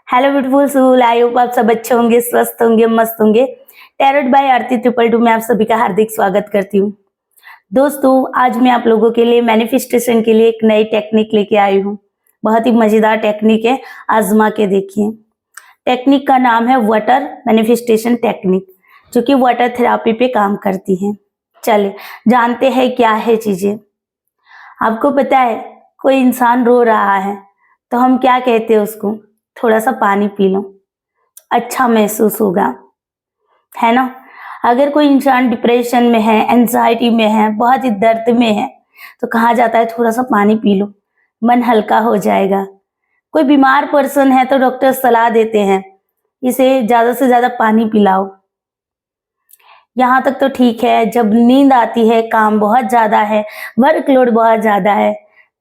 Hello beautiful soul, I hope आप सब अच्छे होंगे, स्वस्थ होंगे, मस्त होंगे। टैरोट बाय आरती 222 में आप सभी का हार्दिक स्वागत करती हूँ। दोस्तों, आज मैं आप लोगों के लिए मैनिफेस्टेशन के लिए एक नई टेक्निक लेके आई हूँ। बहुत ही मजेदार टेक्निक है, आजमा के देखिए। टेक्निक का नाम है वाटर मैनिफेस्टेशन टेक्निक, जो कि वाटर थेरापी पे काम करती है। चले जानते हैं क्या है चीजें। आपको पता है, कोई इंसान रो रहा है तो हम क्या कहते हैं उसको? थोड़ा सा पानी पी लो, अच्छा महसूस होगा, है ना। अगर कोई इंसान डिप्रेशन में है, एंजाइटी में है, बहुत ही दर्द में है, तो कहा जाता है थोड़ा सा पानी पी लो, मन हल्का हो जाएगा। कोई बीमार पर्सन है तो डॉक्टर सलाह देते हैं इसे ज्यादा से ज्यादा पानी पिलाओ। यहाँ तक तो ठीक है, जब नींद आती है, काम बहुत ज्यादा है, वर्कलोड बहुत ज्यादा है,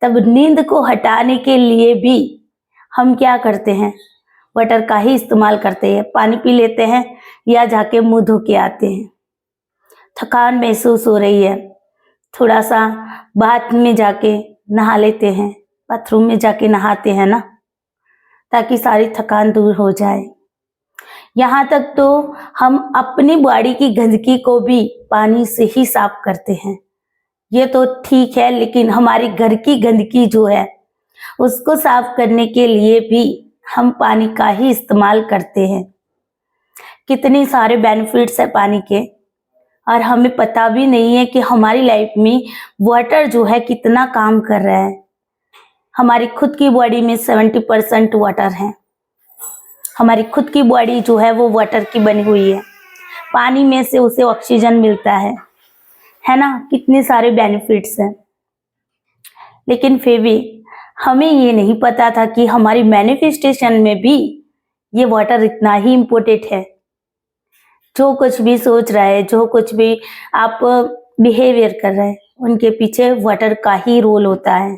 तब नींद को हटाने के लिए भी हम क्या करते हैं? वाटर का ही इस्तेमाल करते हैं, पानी पी लेते हैं या जाके मुंह धो के आते हैं। थकान महसूस हो रही है, थोड़ा सा बाथ में जाके नहा लेते हैं, बाथरूम में जाके नहाते हैं ना, ताकि सारी थकान दूर हो जाए। यहाँ तक तो हम अपनी बॉडी की गंदगी को भी पानी से ही साफ करते हैं। ये तो ठीक है, लेकिन हमारे घर की गंदगी जो है उसको साफ करने के लिए भी हम पानी का ही इस्तेमाल करते हैं। कितने सारे बेनिफिट्स है पानी के, और हमें पता भी नहीं है कि हमारी लाइफ में वाटर जो है कितना काम कर रहा है। हमारी खुद की बॉडी में 70% वाटर है। हमारी खुद की बॉडी जो है वो वाटर की बनी हुई है। पानी में से उसे ऑक्सीजन मिलता है ना। कितने सारे बेनिफिट्स हैं, लेकिन फिर भी हमें ये नहीं पता था कि हमारी मैनिफेस्टेशन में भी ये वाटर इतना ही इम्पोर्टेंट है। जो कुछ भी सोच रहा है, जो कुछ भी आप बिहेवियर कर रहे हैं, उनके पीछे वाटर का ही रोल होता है।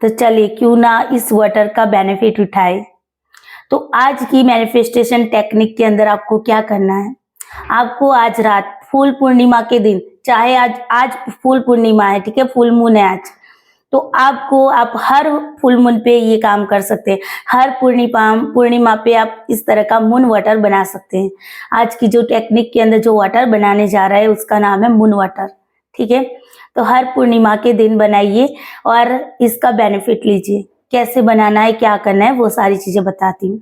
तो चलिए क्यों ना इस वाटर का बेनिफिट उठाए। तो आज की मैनिफेस्टेशन टेक्निक के अंदर आपको क्या करना है? आपको आज रात फुल पूर्णिमा के दिन, चाहे आज फुल पूर्णिमा है, ठीक है, फुल मून है आज, तो आप हर फुल मून पे ये काम कर सकते हैं। हर पूर्णिमा पे आप इस तरह का मून वाटर बना सकते हैं। आज की जो टेक्निक के अंदर जो वाटर बनाने जा रहा है उसका नाम है मून वाटर, ठीक है। तो हर पूर्णिमा के दिन बनाइए और इसका बेनिफिट लीजिए। कैसे बनाना है, क्या करना है, वो सारी चीजें बताती हूँ।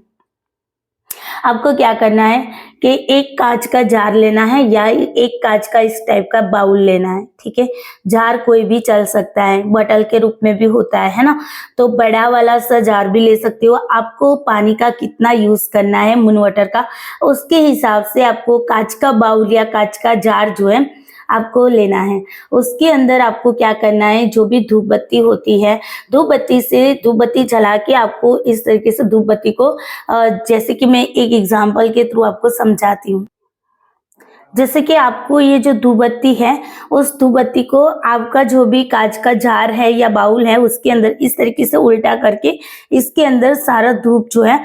आपको क्या करना है कि एक कांच का जार लेना है या एक कांच का इस टाइप का बाउल लेना है, ठीक है। जार कोई भी चल सकता है, बॉटल के रूप में भी होता है ना। तो बड़ा वाला सा जार भी ले सकते हो। आपको पानी का कितना यूज करना है मून वाटर का, उसके हिसाब से आपको कांच का बाउल या कांच का जार जो है आपको लेना है। उसके अंदर आपको क्या करना है, जो भी धूप बत्ती होती है, धूप बत्ती जला के आपको इस तरीके से धूप बत्ती को जैसे कि मैं एक एग्जांपल के थ्रू आपको समझाती हूँ। जैसे कि आपको ये जो धूप बत्ती है, उस धूप बत्ती को आपका जो भी कांच का जार है या बाउल है उसके अंदर इस तरीके से उल्टा करके इसके अंदर सारा धूप जो है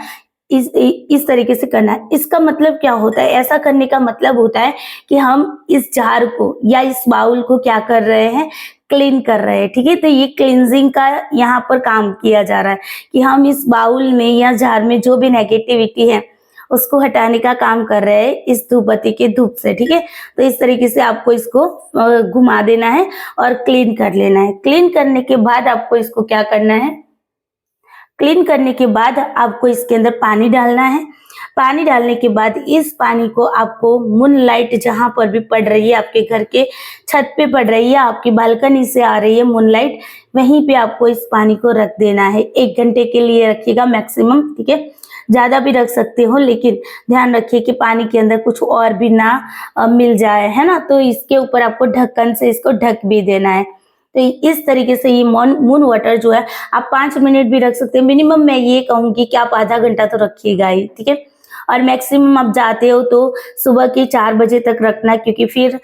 इस तरीके से करना है। इसका मतलब क्या होता है? ऐसा करने का मतलब होता है कि हम इस जार को या इस बाउल को क्या कर रहे हैं, क्लीन कर रहे हैं, ठीक है। तो ये क्लींजिंग का यहाँ पर काम किया जा रहा है कि हम इस बाउल में या जार में जो भी नेगेटिविटी है उसको हटाने का काम कर रहे हैं इस धूप बत्ती के धूप से, ठीक है। तो इस तरीके से आपको इसको घुमा देना है और क्लीन कर लेना है। क्लीन करने के बाद आपको इसको क्या करना है? क्लीन करने के बाद आपको इसके अंदर पानी डालना है। पानी डालने के बाद इस पानी को आपको मून लाइट जहां पर भी पड़ रही है, आपके घर के छत पे पड़ रही है, आपकी बालकनी से आ रही है मून लाइट, वहीं पे आपको इस पानी को रख देना है। 1 घंटे के लिए रखिएगा मैक्सिमम, ठीक है। ज्यादा भी रख सकते हो, लेकिन ध्यान रखिए कि पानी के अंदर कुछ और भी ना मिल जाए, है ना। तो इसके ऊपर आपको ढक्कन से इसको ढक भी देना है। तो इस तरीके से ये मून वाटर जो है आप 5 मिनट भी रख सकते हैं। मिनिमम मैं ये कहूंगी कि आप आधा घंटा तो रखिएगा ही, ठीक है। और मैक्सिमम आप जाते हो तो सुबह के 4 बजे तक रखना, क्योंकि फिर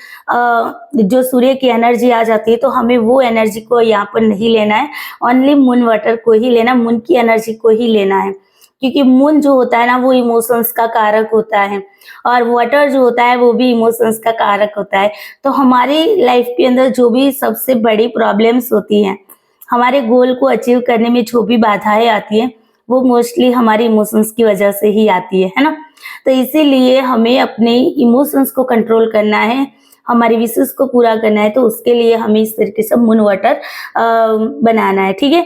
जो सूर्य की एनर्जी आ जाती है तो हमें वो एनर्जी को यहाँ पर नहीं लेना है। ओनली मून वाटर को ही लेना, मून की एनर्जी को ही लेना है, क्योंकि मून जो होता है ना वो इमोशंस का कारक होता है, और वाटर जो होता है वो भी इमोशंस का कारक होता है। तो हमारी लाइफ के अंदर जो भी सबसे बड़ी प्रॉब्लम्स होती हैं, हमारे गोल को अचीव करने में जो भी बाधाएं आती हैं, वो मोस्टली हमारे इमोशंस की वजह से ही आती है ना। तो इसीलिए हमें अपने इमोशंस को कंट्रोल करना है, हमारी विशेस को पूरा करना है, तो उसके लिए हमें इस तरीके से मून वाटर बनाना है, ठीक है।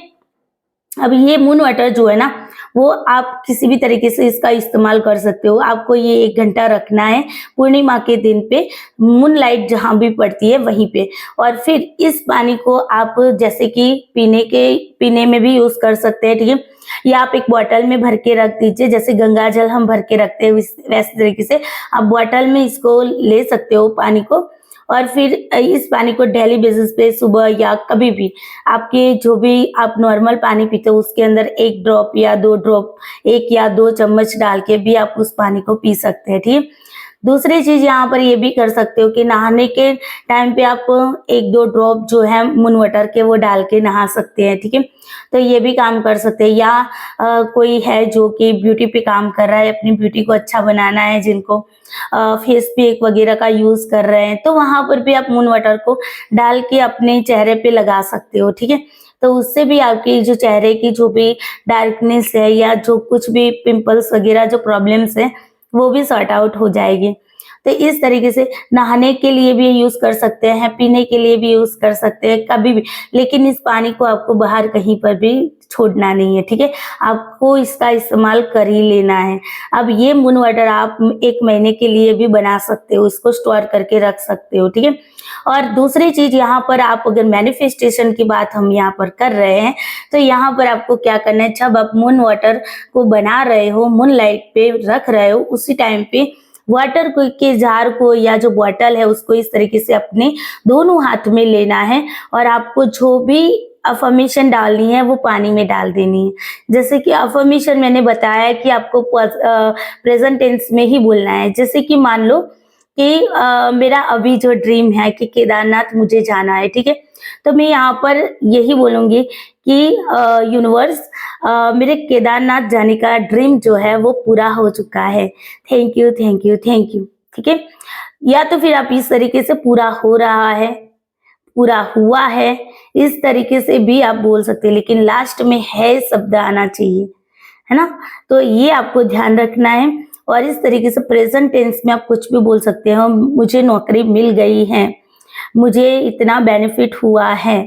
अब ये मून वाटर जो है ना, वो आप किसी भी तरीके से इसका इस्तेमाल कर सकते हो। आपको ये 1 घंटा रखना है पूर्णिमा के दिन पे, मून लाइट जहाँ भी पड़ती है वहीं पे, और फिर इस पानी को आप जैसे कि पीने में भी यूज कर सकते हैं, ठीक है। या आप एक बॉटल में भर के रख दीजिए, जैसे गंगा जल हम भर के रखते हैं वैसे तरीके से आप बॉटल में इसको ले सकते हो पानी को। और फिर इस पानी को डेली बेसिस पे सुबह या कभी भी आपके जो भी आप नॉर्मल पानी पीते हो उसके अंदर 1 ड्रॉप या 2 ड्रॉप, 1 या 2 चम्मच डाल के भी आप उस पानी को पी सकते हैं, ठीक है। दूसरी चीज यहाँ पर ये भी कर सकते हो कि नहाने के टाइम पे आप 1-2 ड्रॉप जो है मून वाटर के वो डाल के नहा सकते हैं, ठीक है। तो ये भी काम कर सकते हैं। या कोई है जो कि ब्यूटी पे काम कर रहा है, अपनी ब्यूटी को अच्छा बनाना है, जिनको फेस पैक वगैरह का यूज कर रहे हैं, तो वहां पर भी आप मून वाटर को डाल के अपने चेहरे पे लगा सकते हो, ठीक है। तो उससे भी आपकी जो चेहरे की जो भी डार्कनेस है या जो कुछ भी पिंपल्स वगैरह जो प्रॉब्लम्स है वो भी सॉर्ट आउट हो जाएगी। तो इस तरीके से नहाने के लिए भी यूज कर सकते हैं, पीने के लिए भी यूज कर सकते हैं कभी भी, लेकिन इस पानी को आपको बाहर कहीं पर भी छोड़ना नहीं है, ठीक है। आपको इसका इस्तेमाल कर ही लेना है। अब ये मून वाटर आप 1 महीने के लिए भी बना सकते हो, इसको स्टोर करके रख सकते हो, ठीक है। और दूसरी चीज यहाँ पर आप अगर मैनिफेस्टेशन की बात हम यहाँ पर कर रहे हैं, तो यहाँ पर आपको क्या करना है, जब आप मून वाटर को बना रहे हो, मून लाइट पे रख रहे हो, उसी टाइम पे वाटर को के जार को या जो बॉटल है उसको इस तरीके से अपने दोनों हाथ में लेना है, और आपको जो भी अफर्मेशन डालनी है वो पानी में डाल देनी है। जैसे कि अफर्मेशन मैंने बताया कि आपको प्रेजेंट टेंस में ही बोलना है। जैसे कि मान लो कि मेरा अभी जो ड्रीम है कि केदारनाथ मुझे जाना है, ठीक है। तो मैं यहाँ पर यही बोलूंगी कि यूनिवर्स, मेरे केदारनाथ जाने का ड्रीम जो है वो पूरा हो चुका है। Thank you, thank you, thank you, ठीक है। या तो फिर आप इस तरीके से पूरा हो रहा है, पूरा हुआ है, इस तरीके से भी आप बोल सकते हैं, लेकिन लास्ट में है शब्द आना चाहिए, है ना। तो ये आपको ध्यान रखना है। और इस तरीके से प्रेजेंट टेंस में आप कुछ भी बोल सकते हो। मुझे नौकरी मिल गई है, मुझे इतना बेनिफिट हुआ है,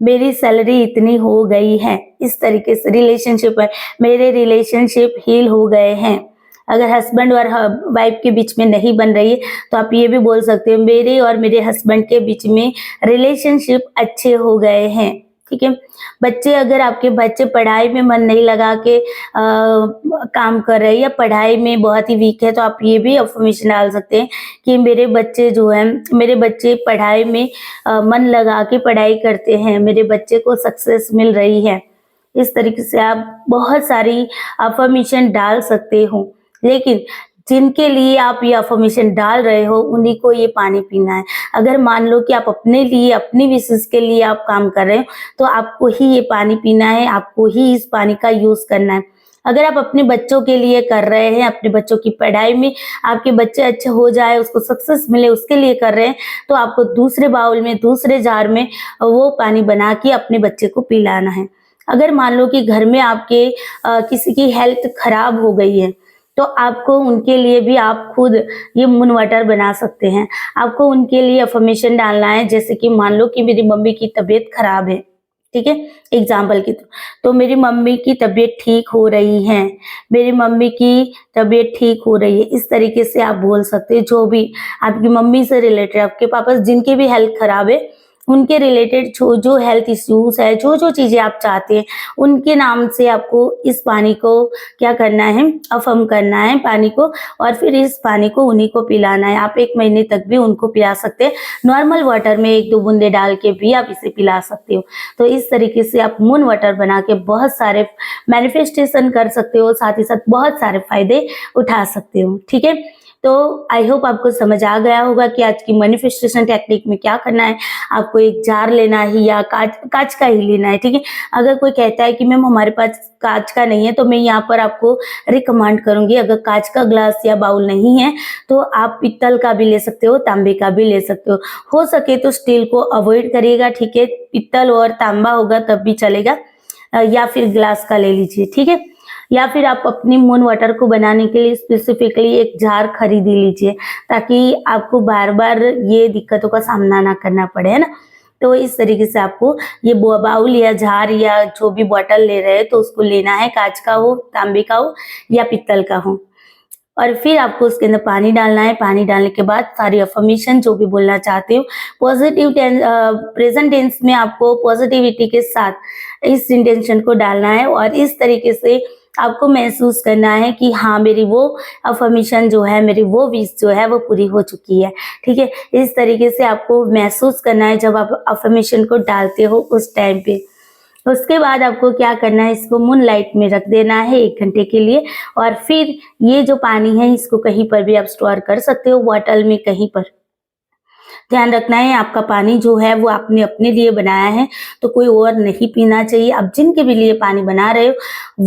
मेरी सैलरी इतनी हो गई है। इस तरीके से रिलेशनशिप है, मेरे रिलेशनशिप हील हो गए हैं। अगर हस्बैंड और वाइफ के बीच में नहीं बन रही है तो आप ये भी बोल सकते हो, मेरे और मेरे हस्बैंड के बीच में रिलेशनशिप अच्छे हो गए हैं, ठीक है। बच्चे, अगर आपके बच्चे पढ़ाई में मन नहीं लगा के काम कर रहे हैं या पढ़ाई में बहुत ही वीक है, तो आप ये भी अफर्मेशन डाल सकते हैं कि मेरे बच्चे जो हैं, मेरे बच्चे पढ़ाई में मन लगा के पढ़ाई करते हैं, मेरे बच्चे को सक्सेस मिल रही है। इस तरीके से आप बहुत सारी अफर्मेशन डाल सकते हो, लेकिन जिनके लिए आप ये अफर्मेशन डाल रहे हो उन्हीं को ये पानी पीना है। अगर मान लो कि आप अपने लिए, अपनी विशेष के लिए आप काम कर रहे हो, तो आपको ही ये पानी पीना है, आपको ही इस पानी का यूज करना है। अगर आप अपने बच्चों के लिए कर रहे हैं, अपने बच्चों की पढ़ाई में आपके बच्चे अच्छे हो जाए, उसको सक्सेस मिले, उसके लिए कर रहे हैं, तो आपको दूसरे बाउल में, दूसरे जार में वो पानी बना के अपने बच्चे को पिलाना है। अगर मान लो कि घर में आपके किसी की हेल्थ खराब हो गई है, तो आपको उनके लिए भी आप खुद ये मून वाटर बना सकते हैं। आपको उनके लिए अफर्मेशन डालना है। जैसे कि मान लो कि मेरी मम्मी की तबीयत खराब है, ठीक है, एग्जाम्पल की तो मेरी मम्मी की तबीयत ठीक हो रही है, मेरी मम्मी की तबीयत ठीक हो रही है। इस तरीके से आप बोल सकते हैं। जो भी आपकी मम्मी से रिलेटेड, आपके पापा जिनकी भी हेल्थ खराब है, उनके रिलेटेड जो जो हेल्थ इश्यूज है, जो जो चीजें आप चाहते हैं, उनके नाम से आपको इस पानी को क्या करना है, अफर्म करना है पानी को, और फिर इस पानी को उन्हीं को पिलाना है। आप 1 महीने तक भी उनको पिला सकते हैं। नॉर्मल वाटर में 1-2 बूंदे डाल के भी आप इसे पिला सकते हो। तो इस तरीके से आप मून वाटर बना के बहुत सारे मैनिफेस्टेशन कर सकते हो, साथ ही साथ बहुत सारे फायदे उठा सकते हो, ठीक है। तो आई होप आपको समझ आ गया होगा कि आज की मैनिफेस्टेशन टेक्निक में क्या करना है। आपको एक जार लेना है या कांच का ही लेना है, ठीक है। अगर कोई कहता है कि मैम हमारे पास कांच का नहीं है, तो मैं यहाँ पर आपको रिकमेंड करूंगी, अगर कांच का ग्लास या बाउल नहीं है तो आप पित्तल का भी ले सकते हो, तांबे का भी ले सकते हो सके तो स्टील को अवॉइड करिएगा, ठीक है। पित्तल और तांबा होगा तब भी चलेगा, या फिर ग्लास का ले लीजिए, ठीक है। या फिर आप अपनी मून वाटर को बनाने के लिए स्पेसिफिकली एक जार खरीद ही लीजिए, ताकि आपको बार बार ये दिक्कतों का सामना ना करना पड़े, है ना। तो इस तरीके से आपको ये बाउल या जार या जो भी बॉटल ले रहे हैं तो उसको लेना है, कांच का हो, तांबे का हो या पीतल का हो। और फिर आपको उसके अंदर पानी डालना है। पानी डालने के बाद सारी अफर्मेशन जो भी बोलना चाहते हो पॉजिटिव प्रेजेंट टेंस में आपको पॉजिटिविटी के साथ इस इंटेंशन को डालना है और इस तरीके से आपको महसूस करना है कि हाँ, मेरी वो अफर्मेशन जो है, मेरी वो विश जो है वो पूरी हो चुकी है। ठीक है, इस तरीके से आपको महसूस करना है जब आप अफर्मेशन को डालते हो उस टाइम पे। उसके बाद आपको क्या करना है, इसको मून लाइट में रख देना है 1 घंटे के लिए। और फिर ये जो पानी है इसको कहीं पर भी आप स्टोर कर सकते हो, बॉटल में, कहीं पर। ध्यान रखना है आपका पानी जो है वो आपने अपने लिए बनाया है, तो कोई और नहीं पीना चाहिए। आप जिनके भी लिए पानी बना रहे हो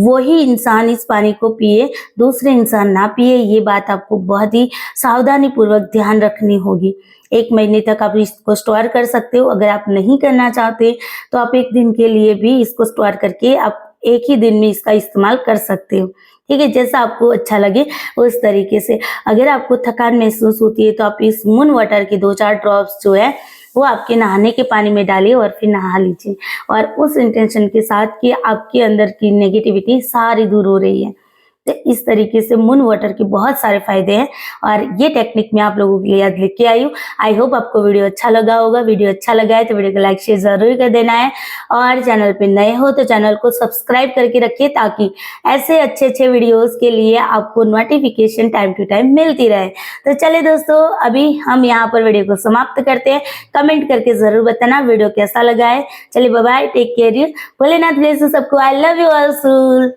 वही इंसान इस पानी को पिए, दूसरे इंसान ना पिए। ये बात आपको बहुत ही सावधानी पूर्वक ध्यान रखनी होगी। 1 महीने तक आप इसको स्टोर कर सकते हो। अगर आप नहीं करना चाहते तो आप 1 दिन के लिए भी इसको स्टोर करके आप एक ही दिन में इसका इस्तेमाल कर सकते हो। ठीक है, जैसा आपको अच्छा लगे उस तरीके से। अगर आपको थकान महसूस होती है तो आप इस मून वाटर के 2-4 ड्रॉप्स जो है वो आपके नहाने के पानी में डालिए और फिर नहा लीजिए, और उस इंटेंशन के साथ कि आपके अंदर की नेगेटिविटी सारी दूर हो रही है। तो इस तरीके से मून वाटर के बहुत सारे फायदे हैं और ये टेक्निक मैं आप लोगों के लिए आज लेके आई हूँ। आई होप आपको वीडियो अच्छा लगा होगा। वीडियो अच्छा लगा है तो वीडियो को लाइक शेयर जरूर कर देना है, और चैनल पे नए हो तो चैनल को सब्सक्राइब करके रखिए, ताकि ऐसे अच्छे वीडियोस के लिए आपको नोटिफिकेशन टाइम टू टाइम मिलती रहे। तो चलिए दोस्तों, अभी हम यहाँ पर वीडियो को समाप्त करते हैं। कमेंट करके जरूर बताना वीडियो कैसा लगा है। चलिए bye bye, take care you. Bholenath bless you सबको। I love you all.